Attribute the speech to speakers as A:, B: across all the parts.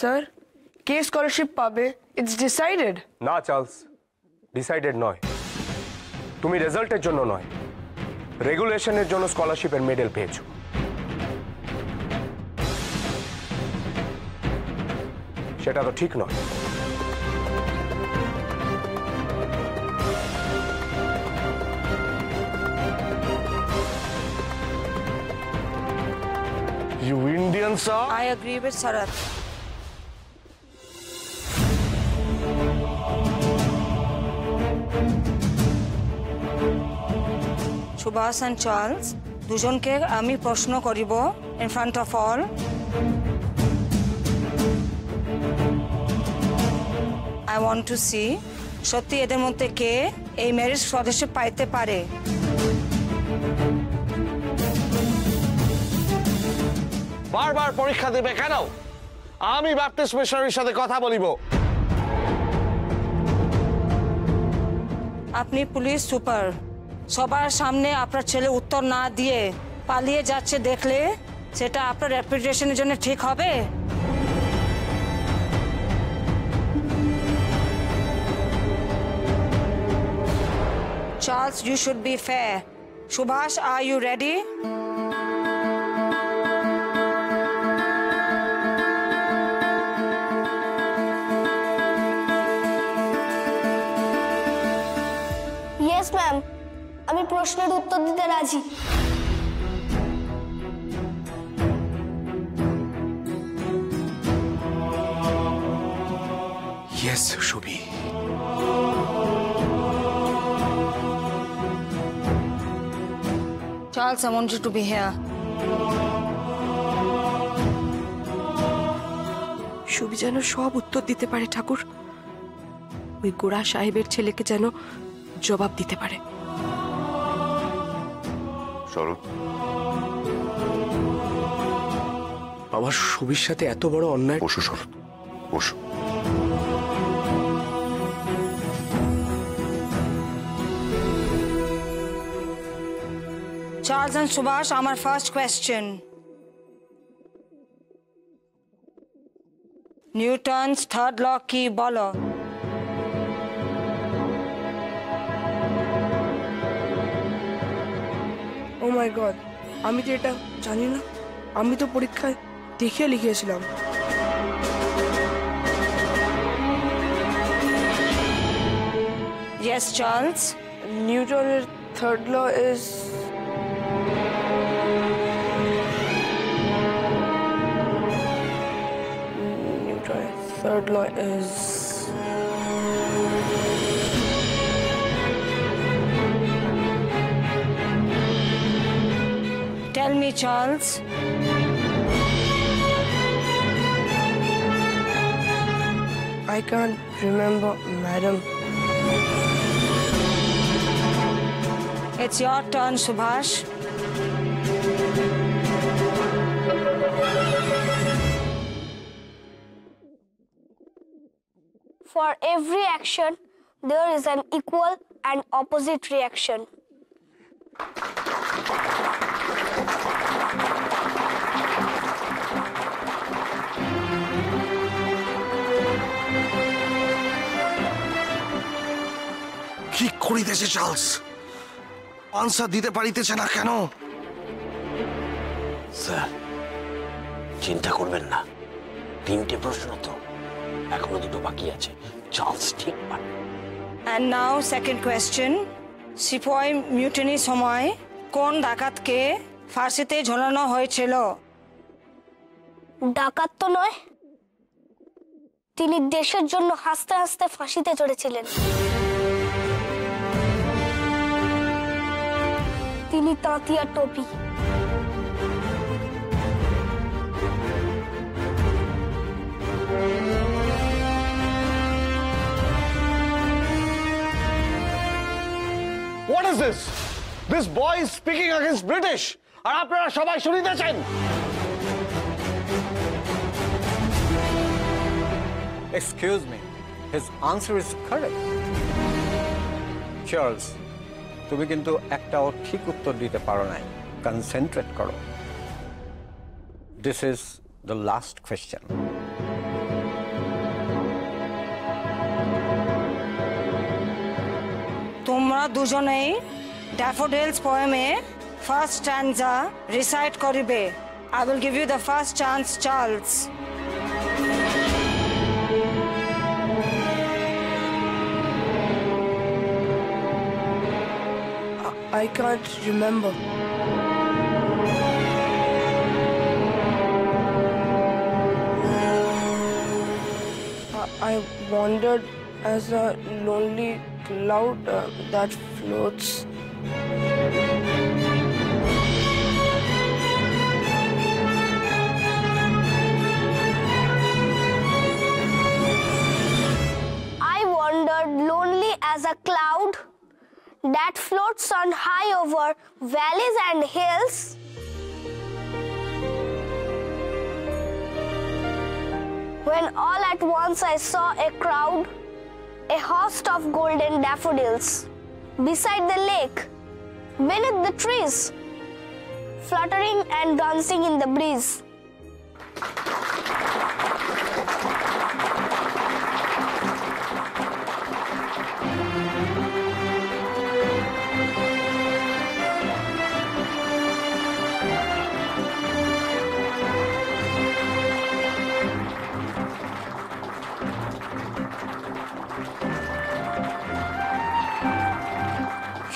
A: Sir কে scholarship পাবে it's decided.
B: না Charles, decided নয়। তুমি রেজাল্টের জন্য নয়, রেগুলেশনের জন্য স্কলারশিপের মেডেল পেয়েছো। সেটা তো ঠিক নয়। You Indians are...
C: I agree with Sarath. Subhas and Charles, দুজনকে আমি প্রশ্ন করিব in front of all. I want to see সত্যি এদের মধ্যে কে এই মেরিট স্কলারশিপ পাইতে পারে।
D: বারবার পরীক্ষা দেবে কেন? আমি ব্যাপটিস্ট মিশনারির সাথে কথা বলিব।
C: আপনি পুলিশ সুপার, সবার সামনে আপনার ছেলে উত্তর না দিয়ে পালিয়ে যাচ্ছে দেখলে সেটা আপনার রেপুটেশনের জন্য ঠিক হবে? Charles, you should be fair. Subhash, are you ready?
E: Yes, ma'am. আমি প্রশ্নের উত্তর দিতে রাজি।
B: Yes, Shubhi.
C: Charles, I want you to be here.
A: সুবি যেন সব উত্তর দিতে পারে ঠাকুর, ওই গোড়া সাহেবের ছেলেকে যেন জবাব দিতে পারে।
F: শরৎ,
B: আমার সুবির সাথে এত বড় অন্যায়।
F: বসো শরৎ, বসো।
C: Charles and Subhash, our first question. Newton's third law ki bolo?
A: O my god, আমি তো এটা জানি না। আমি তো পরীক্ষায় দেখে লিখেছিলাম।
C: Yes, Charles.
A: নিউটনের third law is
C: Tell me, Charles.
A: I can't remember, madam.
C: It's your turn, Subhash.
E: For every action, there is an equal and opposite reaction.
D: কি করিতেছে চার্লস? আনসার দিতে পারিতেছে না কেন?
G: স্যার, চিন্তা করবেন না, তিনটে প্রশ্ন তো, এখনো দুটো বাকি আছে। চার্লস ঠিক পারবে।
C: And now second question. সিপাহী মিউটিনির সময় কোন ডাকাতকে ফাঁসিতে ঝোলানো হয়েছিল?
E: ডাকাত তো নয়, তিনি দেশের জন্য হাসতে হাসতে ফাঁসিতে চড়েছিলেন। তিনি তাঁতিয়া টপি।
D: What is this? This boy is speaking against British. আর আপনারা সবাই শুনিতেছেন?
H: Excuse me, his answer is correct. Charles, তুমি কিন্তু একটাও ঠিক উত্তর দিতে পারো নাই। কনসেন্ট্রেট করো। This is the last question.
C: তোমরা দুজনেই ড্যাফোডিলস পোয়েমে ফার্স্ট স্ট্যান্জা রিসাইট করিবে। I will give you the first chance, Charles.
A: I can't remember. I wandered as a lonely cloud that floats.
E: I wandered lonely as a cloud that floats on high over valleys and hills. When all at once I saw a crowd, a host of golden daffodils, beside the lake, beneath the trees, fluttering and dancing in the breeze.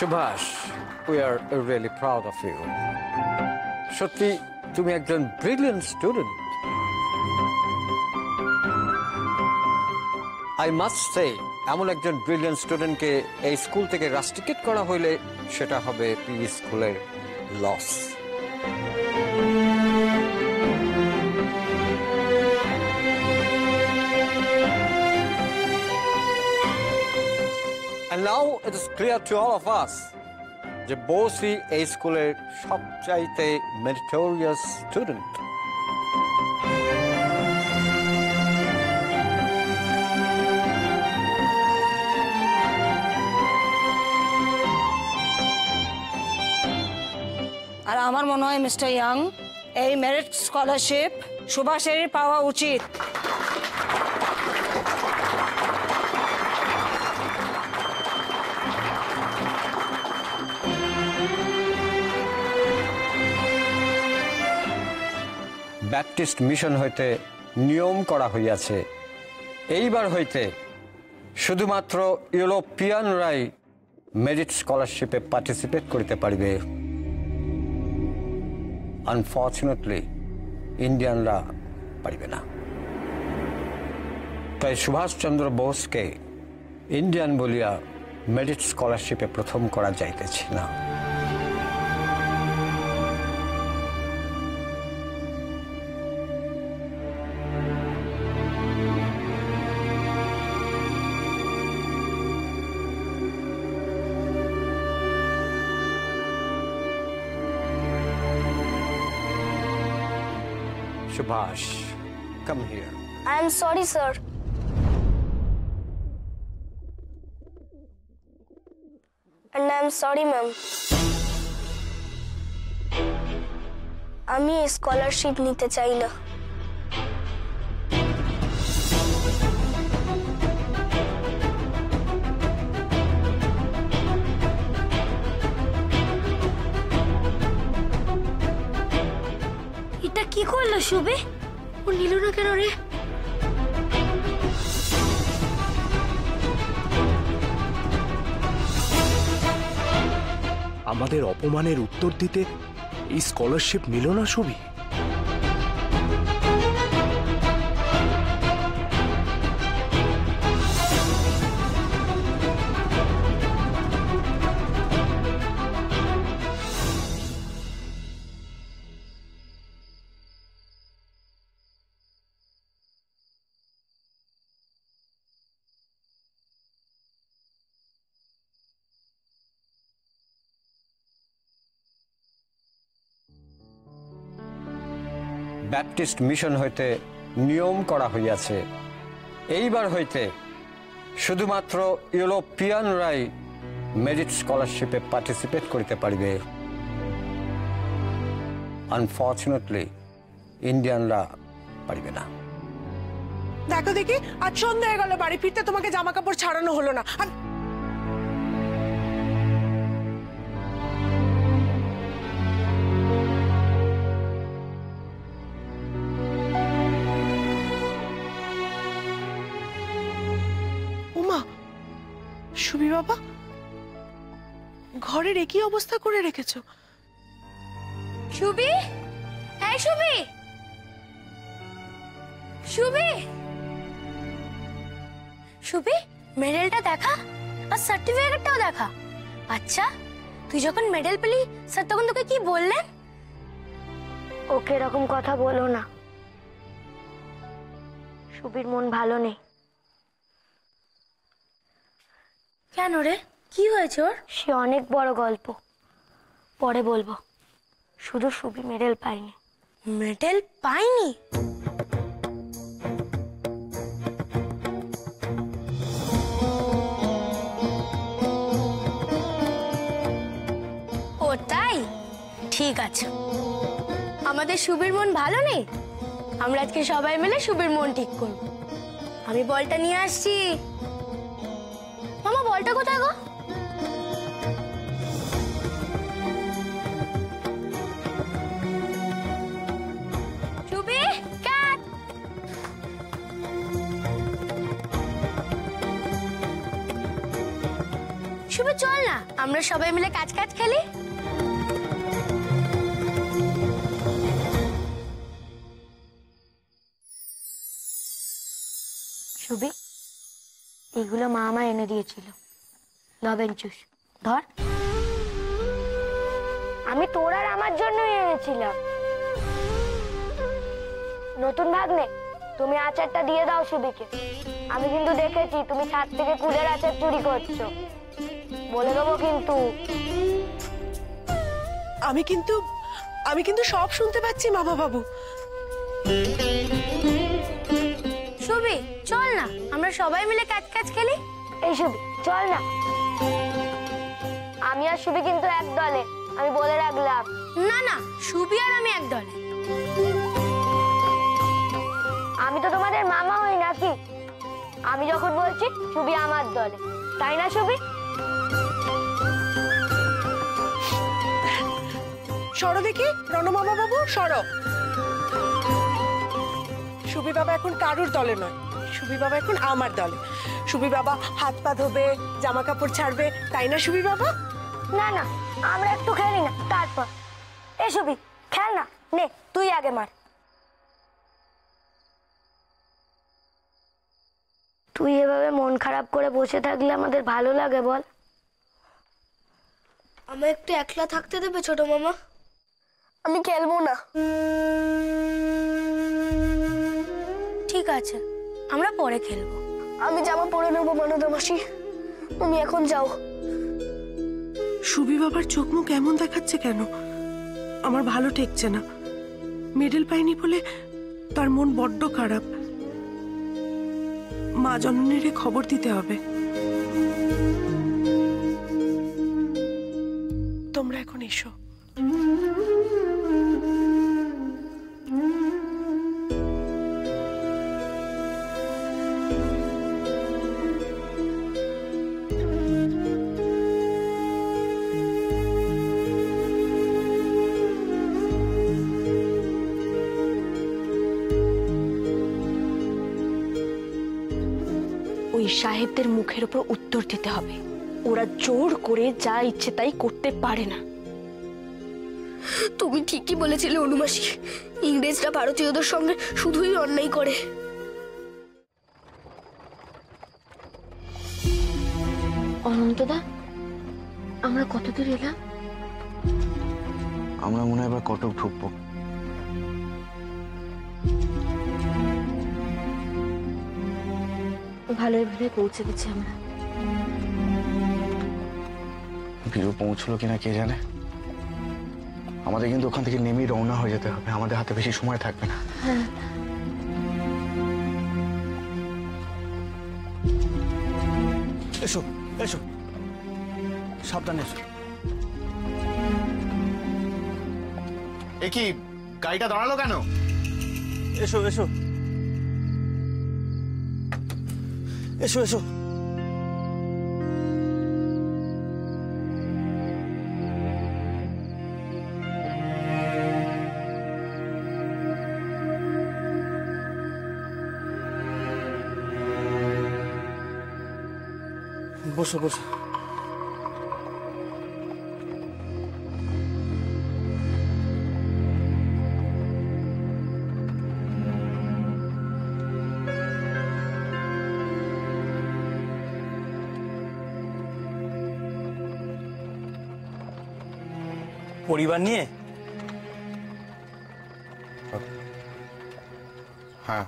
H: Subhash, we are really proud of you. সত্যি তুমি একজন brilliant student. I must say, এমন একজন brilliant স্টুডেন্টকে এই school থেকে rusticate করা হইলে সেটা হবে পি স্কুলের loss. And now it is clear to all of us যে বসি এই স্কুলের সবচাইতে মেরিটোরিয়াস স্টুডেন্ট।
C: আর আমার মনে হয় মিস্টার ইয়াং, এই মেরিট স্কলারশিপ সুভাষেরই পাওয়া উচিত।
H: ব্যাপটিস্ট মিশন হইতে নিয়ম করা হইয়াছে, এইবার হইতে শুধুমাত্র ইউরোপিয়ানরাই মেরিট স্কলারশিপে পার্টিসিপেট করতে পারবে। আনফর্চুনেটলি ইন্ডিয়ানরা পারবে না। তাই সুভাষচন্দ্র বোসকে ইন্ডিয়ান বলিয়া মেরিট স্কলারশিপে প্রথম করা যাইতেছে না। Subhash, come here.
E: I am sorry, sir. And I am sorry, ma'am. আমি স্কলারশিপ নিতে চাই না। এটা কি করলো শুভে? ও নিল না কেন রে?
B: আমাদের অপমানের উত্তর দিতে এই স্কলারশিপ নিল না সুবি?
H: ব্যাপটিস্ট মিশন হইতে নিয়ম করা হইয়াছে, এইবার হইতে শুধুমাত্র ইউরোপিয়ানরাই মেরিট স্কলারশিপে পার্টিসিপেট করতে পারবে। আনফর্চুনেটলি ইন্ডিয়ানরা পারবে না।
A: দেখো দেখি, আজ সন্ধ্যা হয়ে গেল, বাড়ি ফিরতে তোমাকে জামা কাপড় ছাড়ানো হলো না। সুবি বাবা, ঘরের একই অবস্থা করে রেখেছো।
E: সুবি, এই সুবি, সুবি, সুবি, মেডেলটা দেখা আর সার্টিফিকেটটাও দেখা। আচ্ছা, তুই যখন মেডেল পেলি স্যার তখন তোকে কি বললেন? ওকে এরকম কথা বলো না, সুবির মন ভালো নেই। কেন রে, কি হয়েছে ওর? সে অনেক বড় গল্প, পরে বলবো। শুধু সুবি মেডেল পায়নি। মেডেল পায়নি? ও তাই, ঠিক আছে। আমাদের সুবির মন ভালো নেই, আমরা আজকে সবাই মিলে সুবির মন ঠিক করব। আমি বলটা নিয়ে আসছি। মামা, বলটা কোথায় গো? সুবি, কাট। সুবি চল না, আমরা সবাই মিলে কাজ খেলি। সুবি, এগুলো মা আমার এনে দিয়েছিল। লবেন চুষ, ধর। আমি তোর আর আমার জন্যই এনেছিলাম। নতুন ভাগ্নে, তুমি আচারটা দিয়ে দাও সুবিকে। আমি কিন্তু দেখেছি তুমি ছাদ থেকে কুলের আচার চুরি করছো, বলে দেবো কিন্তু।
A: আমি কিন্তু সব শুনতে পাচ্ছি মামা বাবু।
E: সুবি চল না, আমরা সবাই মিলে কাজ খেলি। এই সুবি চল না। আমি আর সুবি কিন্তু এক দলে, আমি বলে রাখলাম। না না, সুবি আর আমি এক দলে। আমি তো তোমাদের মামা হই নাকি? আমি যখন বলছি সুবি আমার দলে, তাই না সুবি?
A: সরো দেখি রণমামা বাবু, সরো। সুবি বাবা এখন কারুর দলে নয়, সুবি বাবা এখন আমার দলে। সুবি বাবা হাত পা ধোবে, জামা কাপড় ছাড়বে, তাই না সুবি বাবা?
E: না না, আমরা একটু খেলি না, তারপর। এ সুবি, খেল না, নে তুই আগে মার। তুই এভাবে মন খারাপ করে বসে থাকলে আমাদের ভালো লাগে বল? আমায় একটু একলা থাকতে দেবে ছোট মামা? আমি খেলবো না। ঠিক আছে, আমরা পরে খেলবো। আমি জামা পরে নেবো মানদা মাসি, তুমি এখন যাও।
A: সুবি বাবার চোখ মুখ এমন দেখাচ্ছে কেন? আমার ভালো ঠেকছে না। মেডেল পাইনি বলে তার মন বড্ড খারাপ। মা জননীর খবর দিতে হবে। তোমরা এখন এসো। ওই সাহেবদের মুখের উপর উত্তর দিতে হবে। ওরা জোর করে যা ইচ্ছে তাই করতে পারে না।
E: তুমি ঠিকই বলেছিলে অনুমাসী, ইংরেজরা ভারতীয়দের সঙ্গে শুধুই অন্যায় করে। অনন্তদা, আমরা কতদূর এলাম?
I: আমরা মনে হয় এবার কটক ঢুকবো।
E: ভালোই ভালোই পৌঁছে গেছি আমরা।
I: বীরু পৌঁছলো কিনা কে জানে। আমাদের কিন্তু ওখান থেকে নেমেই রওনা হয়ে যেতে হবে, আমাদের হাতে বেশি সময় থাকবে না।
E: হ্যাঁ,
H: এসো এসো, সাবধানে এসো।
I: এ কি, গাড়িটা দাঁড়ালো কেন?
H: এসো এসো এসো এসো।
J: বসো বসো। পরিবার নিয়ে?
I: হ্যাঁ।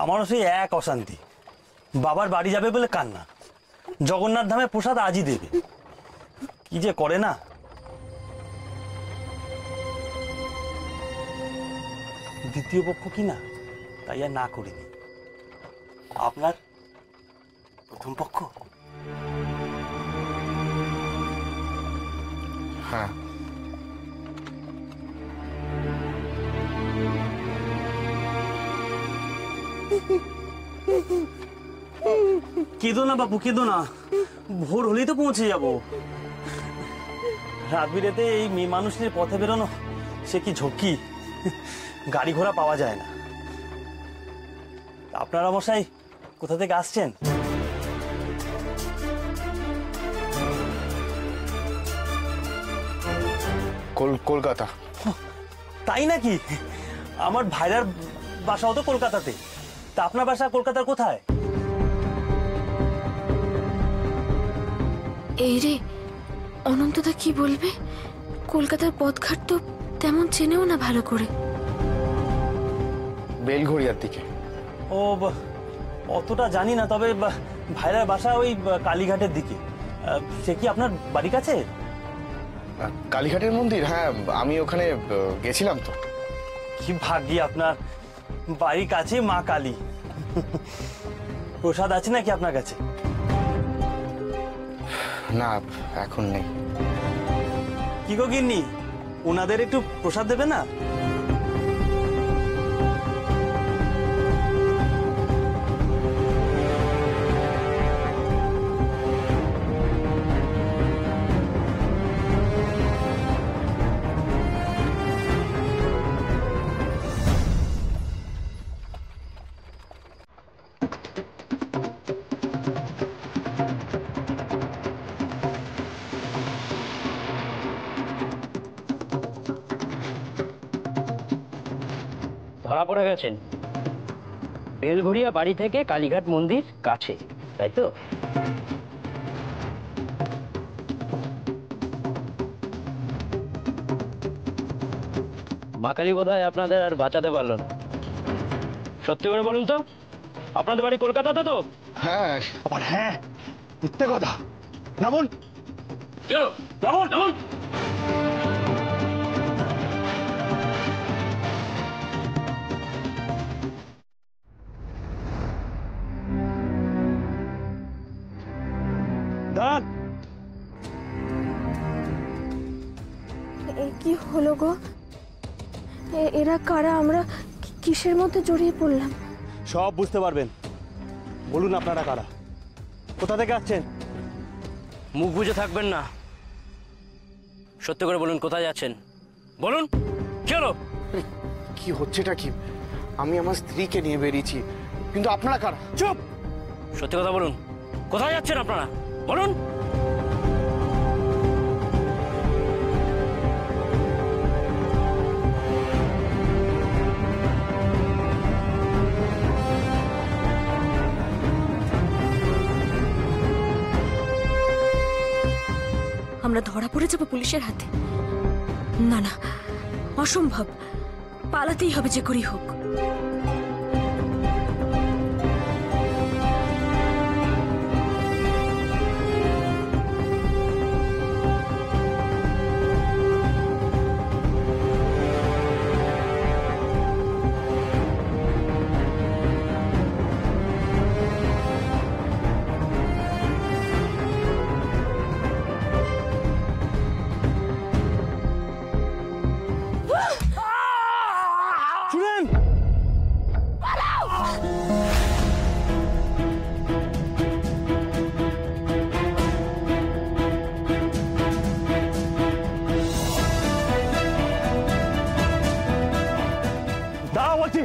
J: আমারও সেই এক অশান্তি। বাবার বাড়ি যাবে বলে কান্না, জগন্নাথ ধামে প্রসাদ আজই দেবে, কি যে করে না। দ্বিতীয় পক্ষ কি না, তাই আর না করিনি। আপনার প্রথম পক্ষ?
I: হ্যাঁ।
J: কেঁদো না বাপু, কেঁদো না, ভোর হলেই তো পৌঁছে যাবো। রাত বিরেতে এই মেয়ে মানুষের পথে বেরোনো সে কি ঝক্কি, গাড়ি ঘোড়া পাওয়া যায় না। আপনারা মশাই কোথা থেকে আসছেন?
I: কলকাতা।
J: তাই নাকি? আমার ভাইরার বাসাও তো কলকাতাতে। তা আপনার বাসা কলকাতার কোথায়?
K: এই রে, অনন্তদা কি বলবে? কলকাতার পথঘাট তো তেমন চেনেও না ভালো করে।
I: বেলঘড়িয়ার দিকে।
J: ও অতটা জানি না, তবে ভাইরার বাসা ওই কালীঘাটের দিকে। সে কি আপনার বাড়ি কাছে?
I: কালীঘাটের মন্দির, হ্যাঁ আমি ওখানে গেছিলাম তো।
J: কি ভাগ্যি আপনার, বাড়ির কাছে মা কালী। প্রসাদ আছে নাকি আপনার কাছে?
I: না, এখন নেই।
J: কি গো গিন্নি, ওনাদের একটু প্রসাদ দেবে না?
L: ধরা পড়ে গেছেন। বেলঘড়িয়া বাড়ি থেকে কালীঘাট মন্দির কাছে, তাই তো? মা কালী বোধহয় আপনাদের আর বাঁচাতে পারলো না। সত্যি করে বলুন তো, আপনাদের বাড়ি কলকাতাতে তো?
I: হ্যাঁ।
M: আবার হ্যাঁ, মিথ্যে কথা। নামুন
L: নামুন নামুন।
K: কি হলো গো? এরা কারা? আমরা কিসের মধ্যে জড়িয়ে পড়লাম?
J: সব বুঝতে পারবেন। বলুন আপনারা কারা, কোথা থেকে আসছেন?
L: মুখ বুজে থাকবেন না, সত্যি করে বলুন কোথায় যাচ্ছেন। বলুন কি হলো?
I: কি হচ্ছেটা কি? আমি আমার স্ত্রীকে নিয়ে বেরিয়েছি, কিন্তু আপনারা কারা?
L: চুপ! সত্যি কথা বলুন, কোথায় যাচ্ছেন আপনারা? বলুন।
K: আমরা ধরা পড়ে যাব পুলিশের হাতে? না না, অসম্ভব। পালাতেই হবে যে করেই হোক।
J: দাঁড়াও বলছি।